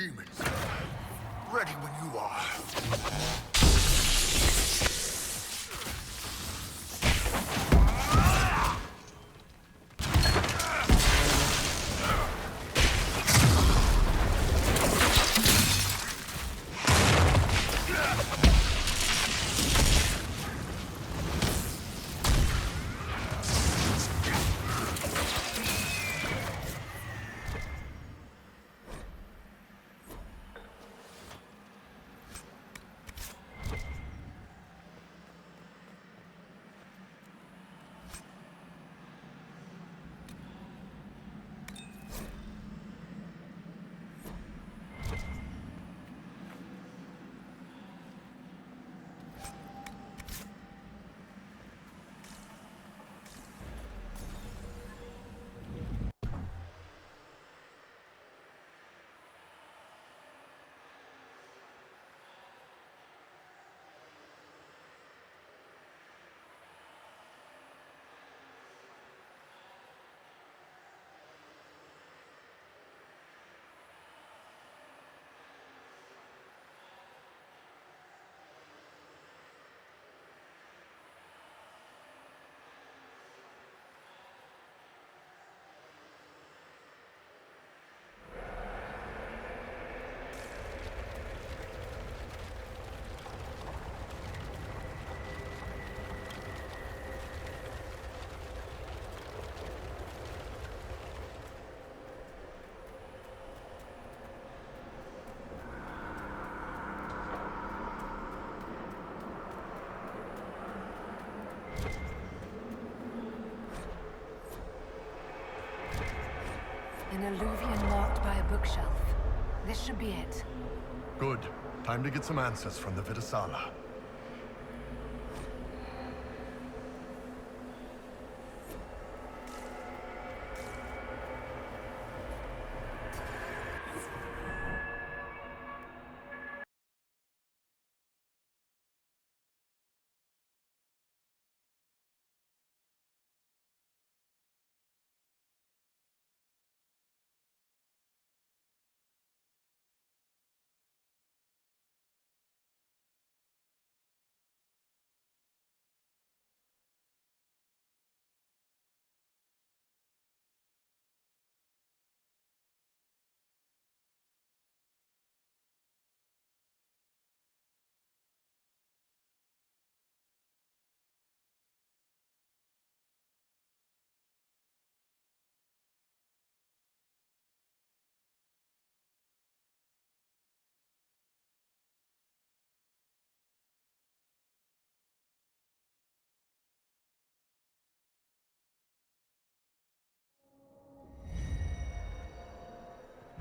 demons. Ready when you are. An alluvion marked by a bookshelf. This should be it. Good. Time to get some answers from the Vidasala.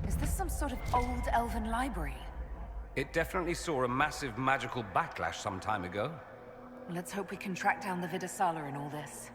Is this some sort of old elven library? It definitely saw a massive magical backlash some time ago. Let's hope we can track down the Vidasala in all this.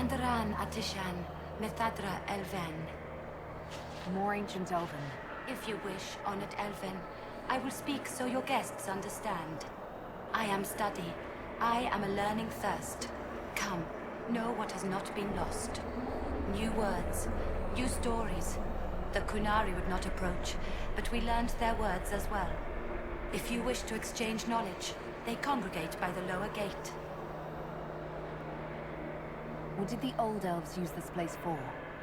Andaran Atishan, Methadra Elven. More ancient elven. If you wish, honored Elven, I will speak so your guests understand. I am study. I am a learning thirst. Come, know what has not been lost. New words, new stories. The Kunari would not approach, but we learned their words as well. If you wish to exchange knowledge, they congregate by the lower gate. What did the Old Elves use this place for?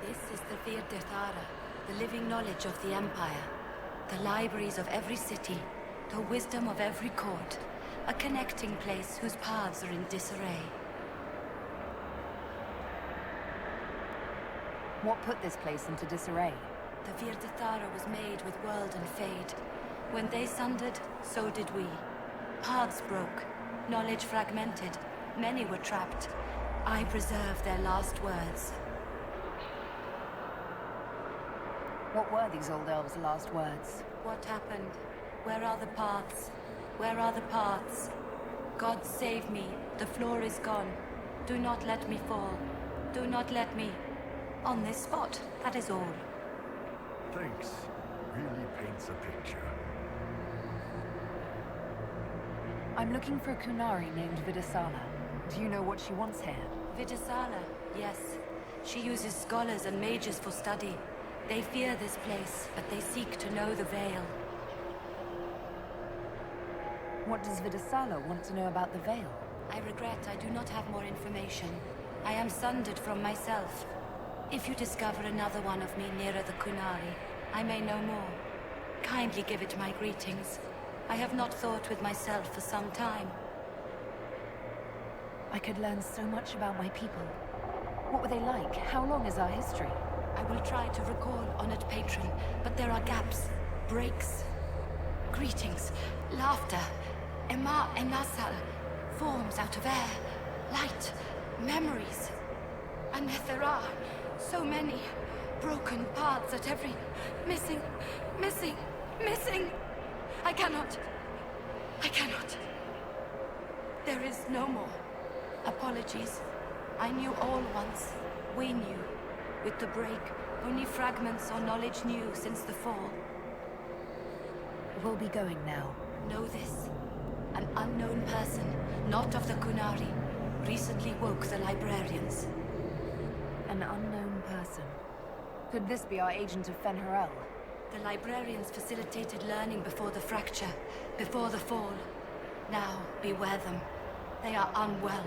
This is the Virdathara, the living knowledge of the Empire. The libraries of every city, the wisdom of every court. A connecting place whose paths are in disarray. What put this place into disarray? The Virdathara was made with world and fade. When they sundered, so did we. Paths broke, knowledge fragmented, many were trapped. I preserve their last words. What were these Old Elves' last words? What happened? Where are the paths? Where are the paths? God save me. The floor is gone. Do not let me fall. Do not let me... On this spot, that is all. Thanks. Really paints a picture. I'm looking for a Kunari named Vidasala. Do you know what she wants here? Vidasala, yes. She uses scholars and mages for study. They fear this place, but they seek to know the Veil. What does Vidasala want to know about the Veil? I regret I do not have more information. I am sundered from myself. If you discover another one of me nearer the Kunari, I may know more. Kindly give it my greetings. I have not thought with myself for some time. I could learn so much about my people. What were they like? How long is our history? I will try to recall, honored patron, but there are gaps, breaks. Greetings, laughter, Ema Enasal, forms out of air, light, memories. And yet there are so many broken paths at every... Missing. I cannot. There is no more. Apologies. I knew all once. We knew. With the break, only fragments or knowledge new since the fall. We'll be going now. Know this. An unknown person, not of the Kunari, recently woke the librarians. An unknown person. Could this be our agent of Fen'Harel? The librarians facilitated learning before the fracture, before the fall. Now, beware them. They are unwell.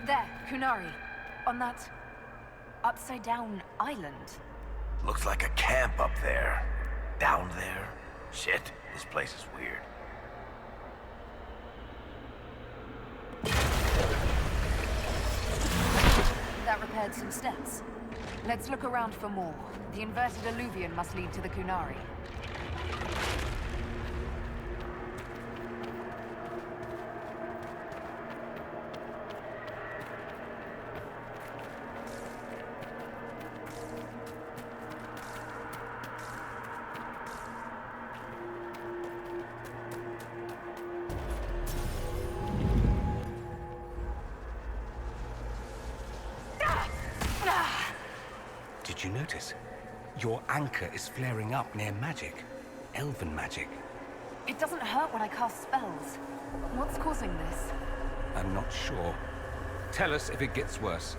There, Kunari. On that... upside-down island. Looks like a camp up there. Down there? Shit, this place is weird. That repaired some steps. Let's look around for more. The inverted alluvion must lead to the Kunari. Did you notice? Your anchor is flaring up near magic. Elven magic. It doesn't hurt when I cast spells. What's causing this? I'm not sure. Tell us if it gets worse.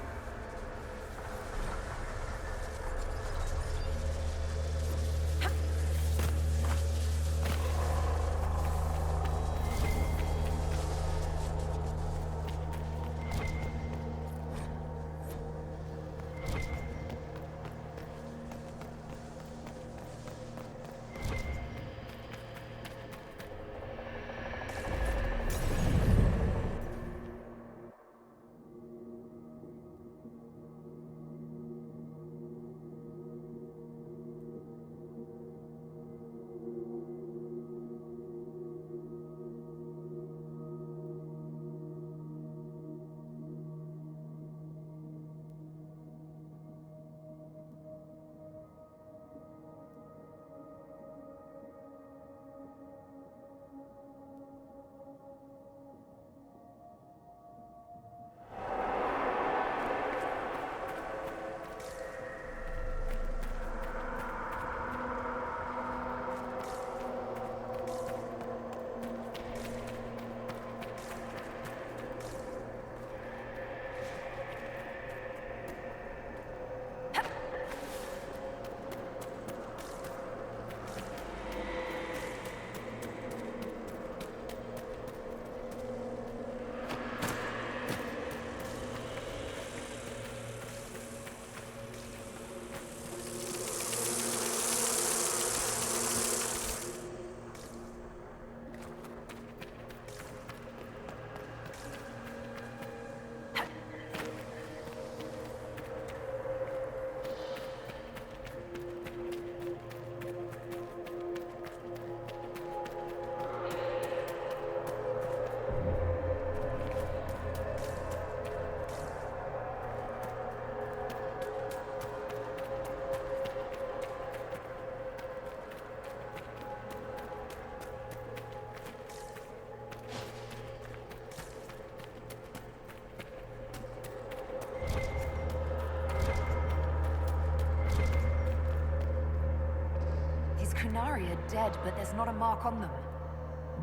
Kunari are dead, but there's not a mark on them.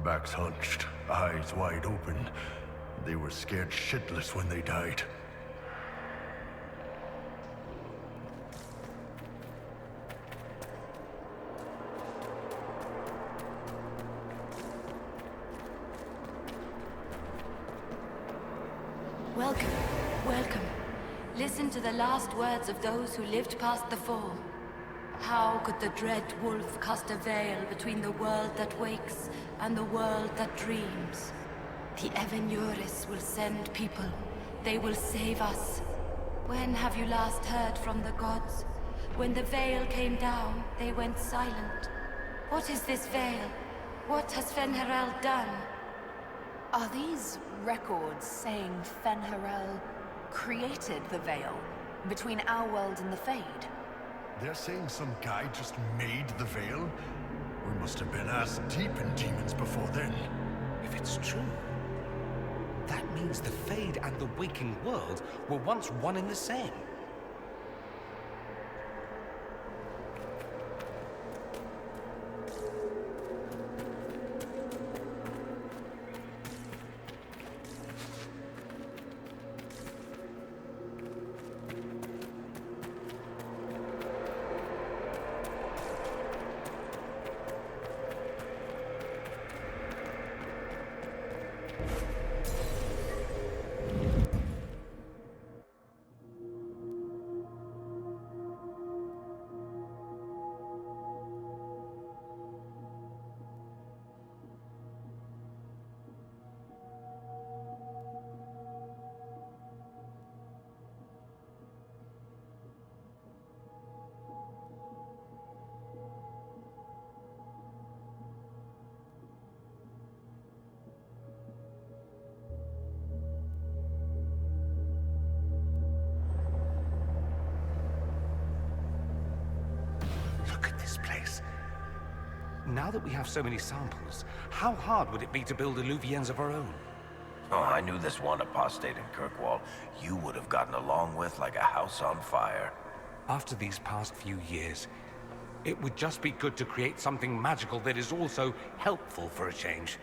Backs hunched, eyes wide open. They were scared shitless when they died. Welcome, welcome. Listen to the last words of those who lived past the fall. How could the dread wolf cast a veil between the world that wakes and the world that dreams? The Evenuris will send people. They will save us. When have you last heard from the gods? When the veil came down, they went silent. What is this veil? What has Fen'Harel done? Are these records saying Fen'Harel created the veil between our world and the Fade? They're saying some guy just made the veil? We must have been ass deep in demons before then. If it's true, that means the Fade and the waking world were once one and the same. Now that we have so many samples, how hard would it be to build Illuvians of our own? Oh, I knew this one apostate in Kirkwall you would have gotten along with like a house on fire. After these past few years, it would just be good to create something magical that is also helpful for a change.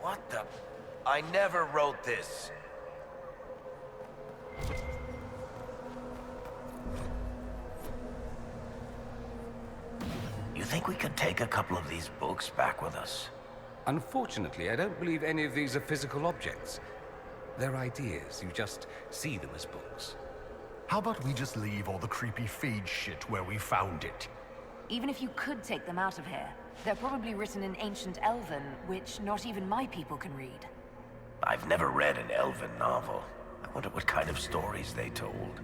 What the? I never wrote this. You think we could take a couple of these books back with us? Unfortunately, I don't believe any of these are physical objects. They're ideas. You just see them as books. How about we just leave all the creepy Fade shit where we found it? Even if you could take them out of here, they're probably written in ancient Elven, which not even my people can read. I've never read an Elven novel. I wonder what kind of stories they told.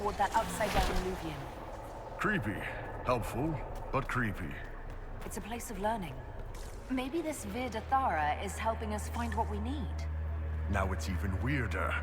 Toward that upside-down Illuvian. Creepy. Helpful, but creepy. It's a place of learning. Maybe this Vir Dathara is helping us find what we need. Now it's even weirder.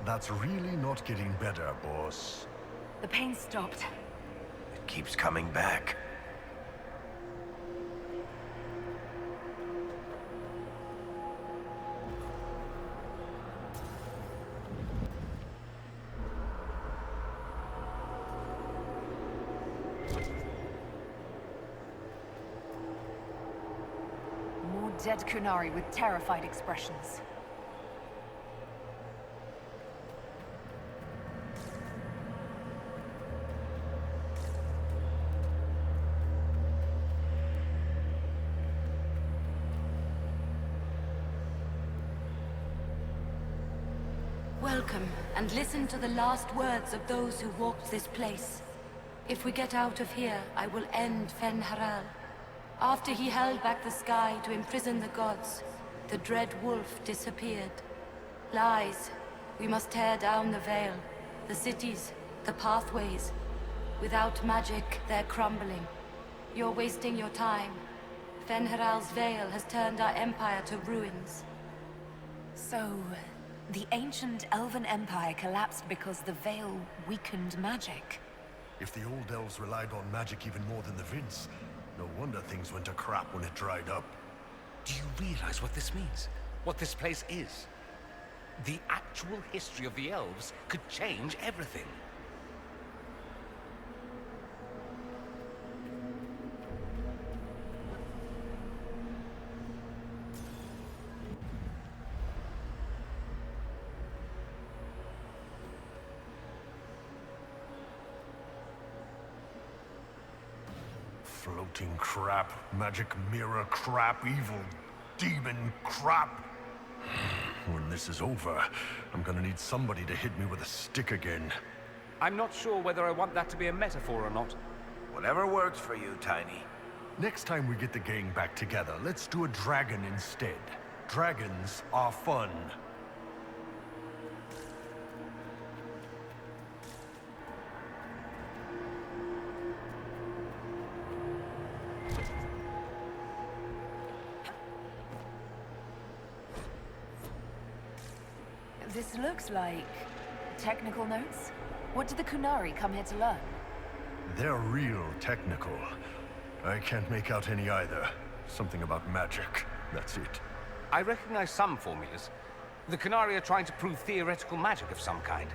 That's really not getting better, boss. The pain stopped. It keeps coming back. More dead Kunari with terrified expressions. Welcome, and listen to the last words of those who walked this place. If we get out of here, I will end Fen'Haral. After he held back the sky to imprison the gods, the dread wolf disappeared. Lies. We must tear down the veil, the cities, the pathways. Without magic, they're crumbling. You're wasting your time. Fen'Haral's veil has turned our empire to ruins. So, the ancient Elven Empire collapsed because the Veil weakened magic. If the old elves relied on magic even more than the Vince, no wonder things went to crap when it dried up. Do you realize what this means? What this place is? The actual history of the elves could change everything. Floating crap, magic mirror crap, evil demon crap. When this is over, I'm gonna need somebody to hit me with a stick again. I'm not sure whether I want that to be a metaphor or not. Whatever works for you, Tiny. Next time we get the gang back together, let's do a dragon instead. Dragons are fun. This looks like technical notes. What did the Kunari come here to learn? They're real technical. I can't make out any either. Something about magic. That's it. I recognize some formulas. The Kunari are trying to prove theoretical magic of some kind.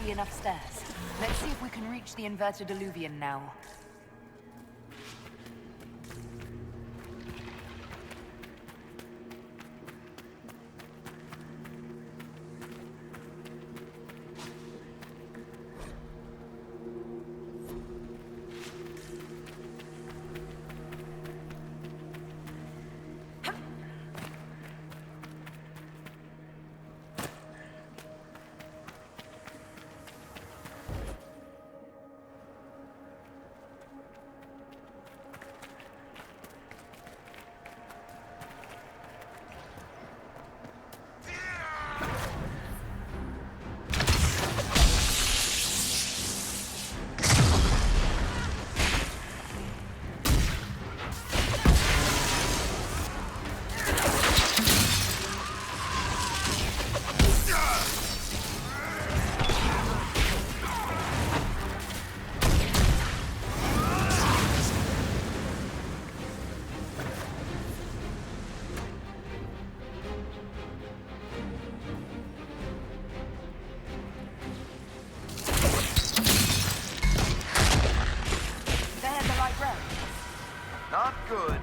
be enough stairs. Let's see if we can reach the inverted illuvian now. Not good.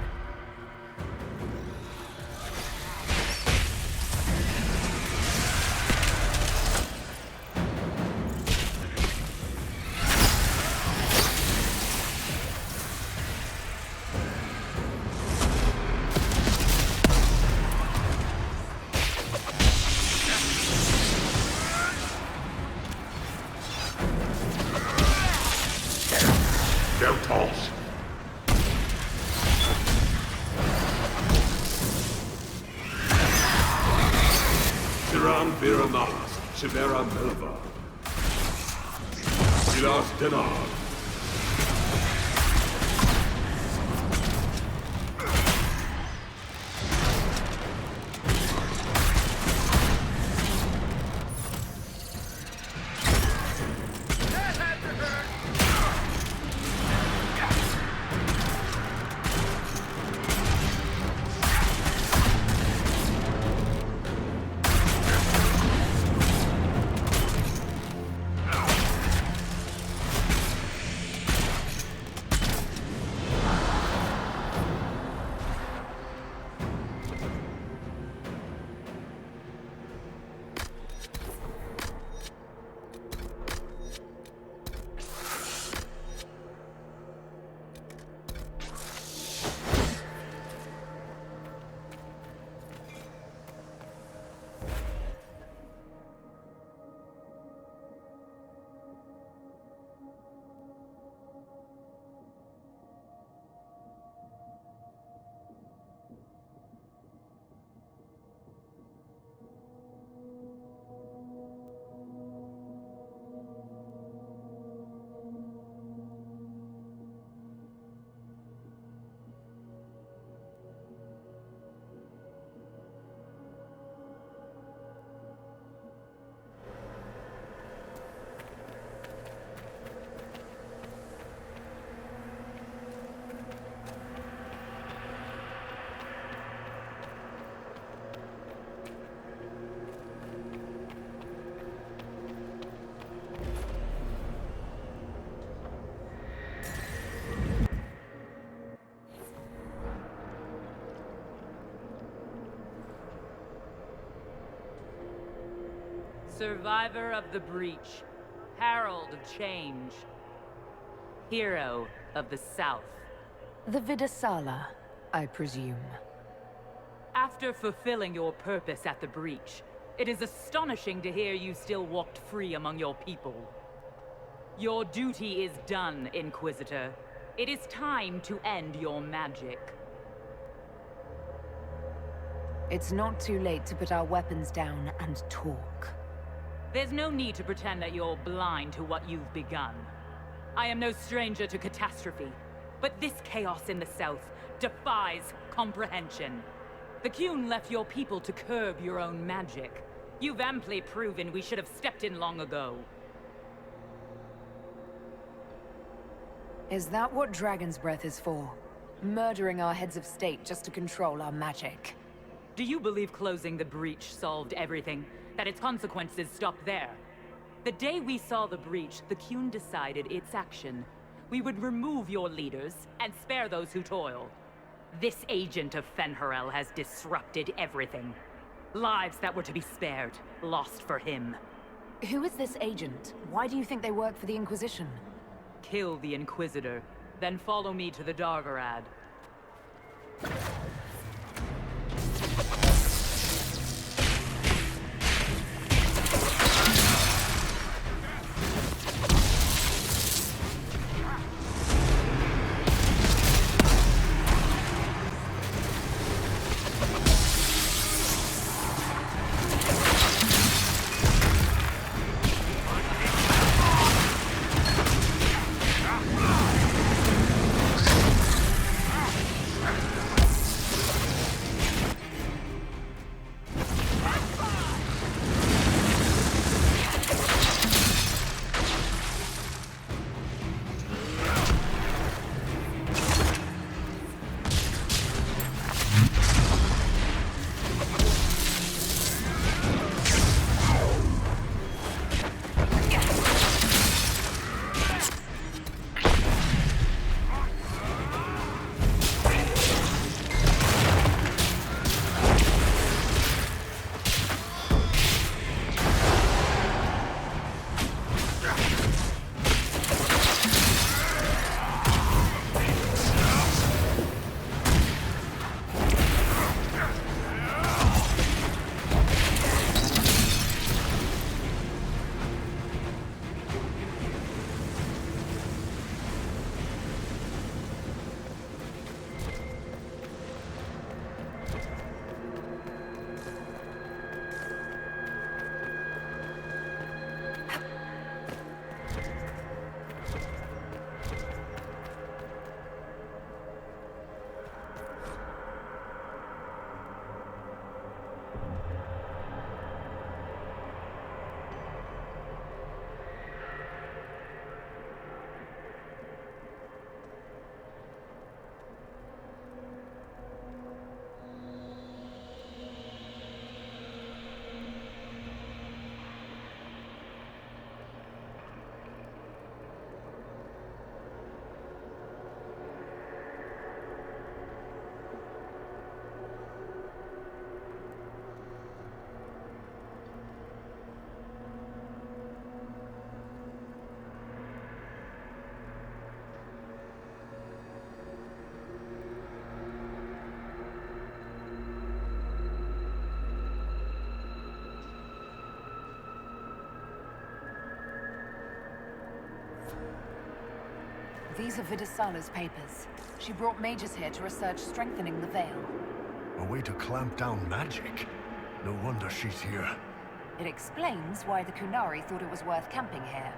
Toss. Siram Biramalas, Shivera Melva. Silas Dinar. Survivor of the Breach, Herald of Change, Hero of the South. The Vidasala, I presume. After fulfilling your purpose at the Breach, it is astonishing to hear you still walked free among your people. Your duty is done, Inquisitor. It is time to end your magic. It's not too late to put our weapons down and talk. There's no need to pretend that you're blind to what you've begun. I am no stranger to catastrophe, but this chaos in the South defies comprehension. The Qun left your people to curb your own magic. You've amply proven we should have stepped in long ago. Is that what Dragon's Breath is for? Murdering our heads of state just to control our magic? Do you believe closing the breach solved everything? That its consequences stopped there? The day we saw the breach, the Qun decided its action. We would remove your leaders and spare those who toil. This agent of Fen'Harel has disrupted everything. Lives that were to be spared, lost for him. Who is this agent? Why do you think they work for the Inquisition? Kill the Inquisitor, then follow me to the Dargarad. These are Vidisala's papers. She brought mages here to research strengthening the Veil. A way to clamp down magic? No wonder she's here. It explains why the Qunari thought it was worth camping here.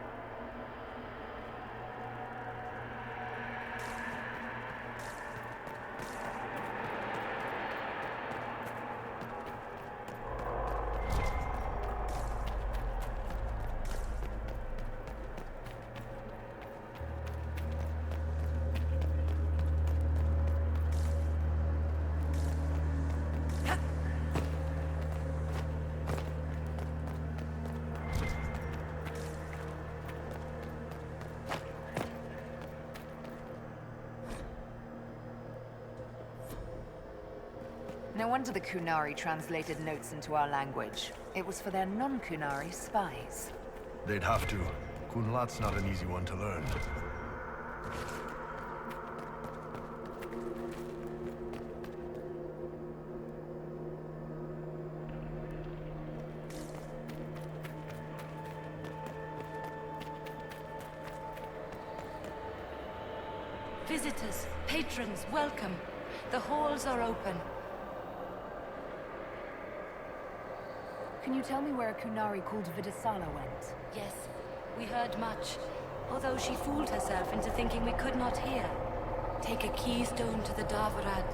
No wonder the Qunari translated notes into our language. It was for their non-Qunari spies. They'd have to. Kunlat's not an easy one to learn. Visitors, patrons, welcome. The halls are open. Can you tell me where a Qunari called Vidisala went? Yes, we heard much, although she fooled herself into thinking we could not hear. Take a keystone to the Darvarad.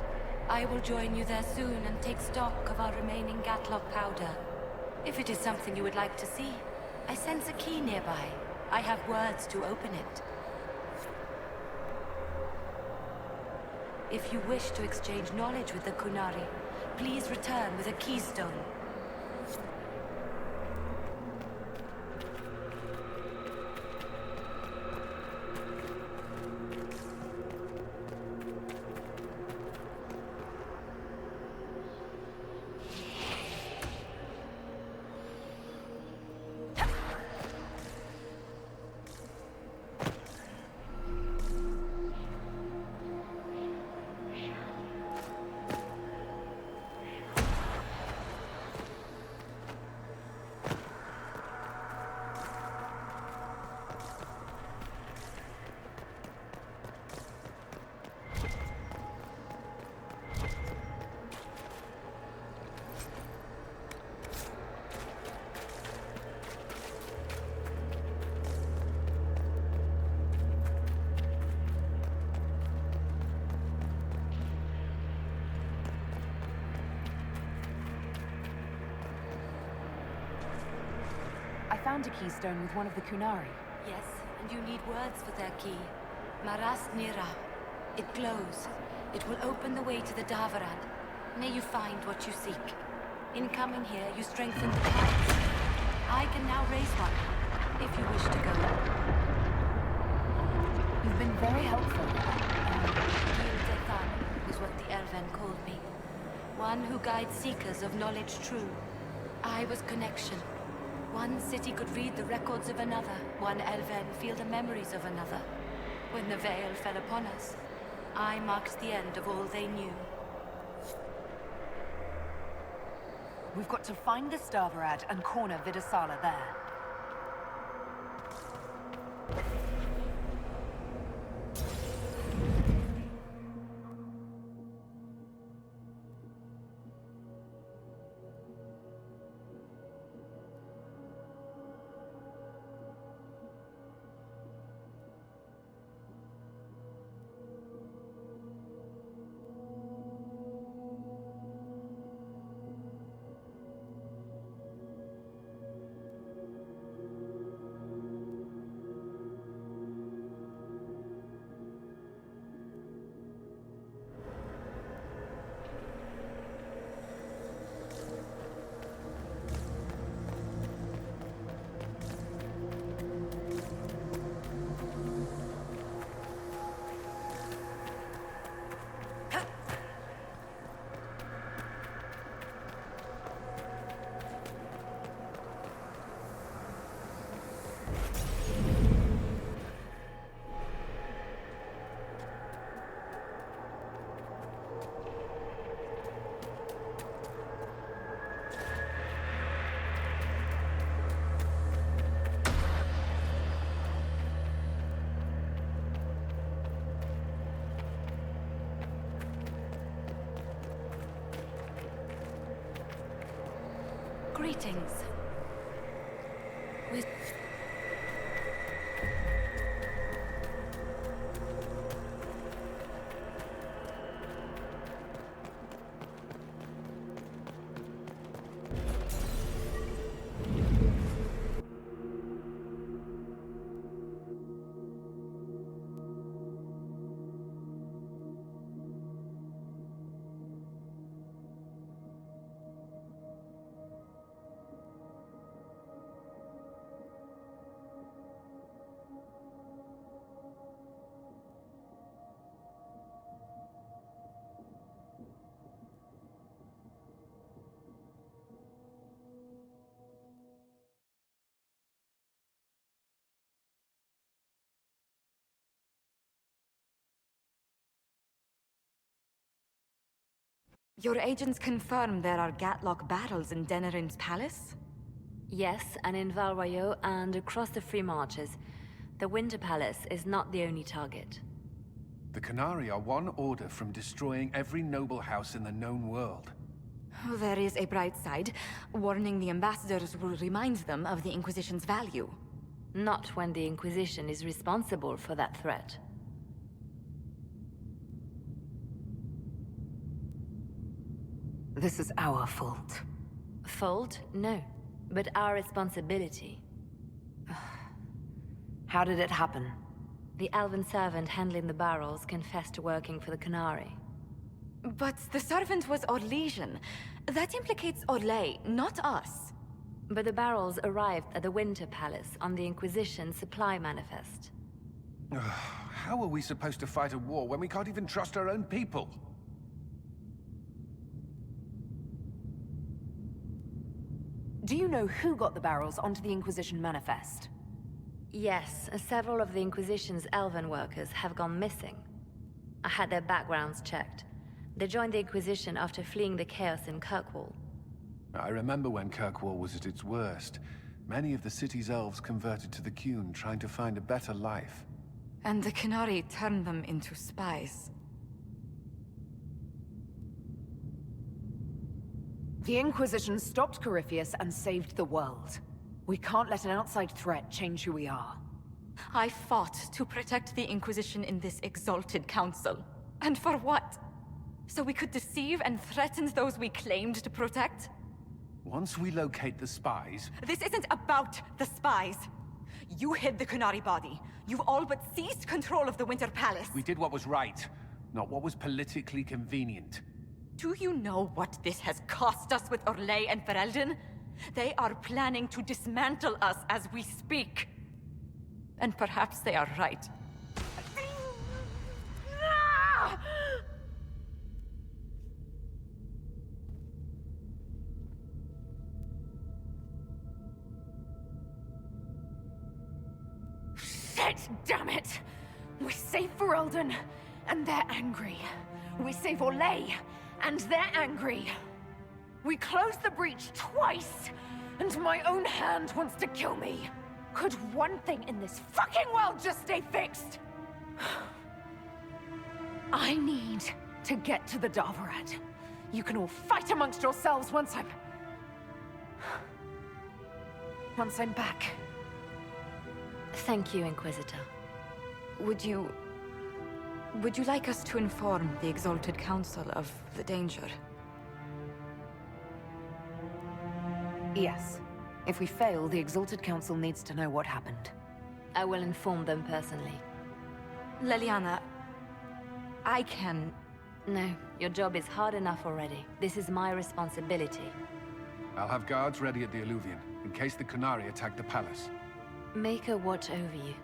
I will join you there soon and take stock of our remaining Gatlock powder. If it is something you would like to see, I sense a key nearby. I have words to open it. If you wish to exchange knowledge with the Qunari, please return with a keystone. found a keystone with one of the Kunari. Yes, and you need words for their key. Maras Nira. It glows. It will open the way to the Davarad. May you find what you seek. In coming here, you strengthen the ties. I can now raise one, if you wish to go. You've been very helpful. Gildethan is what the Elven called me. One who guides seekers of knowledge true. I was connection. One city could read the records of another. One Elven feel the memories of another. When the veil fell upon us, I marked the end of all they knew. We've got to find the Stavarad and corner Vidasala there. Greetings. With your agents confirm there are Gatlock battles in Denerim's palace? Yes, and in Val Royeaux and across the Free Marches. The Winter Palace is not the only target. The Qunari are one order from destroying every noble house in the known world. Oh, there is a bright side. Warning the ambassadors will remind them of the Inquisition's value. Not when the Inquisition is responsible for that threat. This is our fault. Fault? No. But our responsibility. How did it happen? The elven servant handling the barrels confessed to working for the Qunari. But the servant was Orlesian. That implicates Orlais, not us. But the barrels arrived at the Winter Palace on the Inquisition supply manifest. How are we supposed to fight a war when we can't even trust our own people? Do you know who got the barrels onto the Inquisition manifest? Yes, several of the Inquisition's elven workers have gone missing. I had their backgrounds checked. They joined the Inquisition after fleeing the chaos in Kirkwall. I remember when Kirkwall was at its worst. Many of the city's elves converted to the Qun, trying to find a better life. And the Qunari turned them into spies. The Inquisition stopped Corypheus and saved the world. We can't let an outside threat change who we are. I fought to protect the Inquisition in this exalted council. And for what? So we could deceive and threaten those we claimed to protect? Once we locate the spies... This isn't about the spies. You hid the Kunari body. You've all but seized control of the Winter Palace. We did what was right, not what was politically convenient. Do you know what this has cost us with Orlais and Ferelden? They are planning to dismantle us as we speak. And perhaps they are right. Shit, damn it! We save Ferelden, and they're angry. We save Orlais, and they're angry. We close the breach twice, and my own hand wants to kill me. Could one thing in this fucking world just stay fixed? I need to get to the Darvarat. You can all fight amongst yourselves once I'm back. Thank you, Inquisitor. Would you like us to inform the Exalted Council of the danger? Yes. If we fail, the Exalted Council needs to know what happened. I will inform them personally. Leliana, I can... No, your job is hard enough already. This is my responsibility. I'll have guards ready at the Alluvion, in case the Kunari attack the palace. Make a watch over you.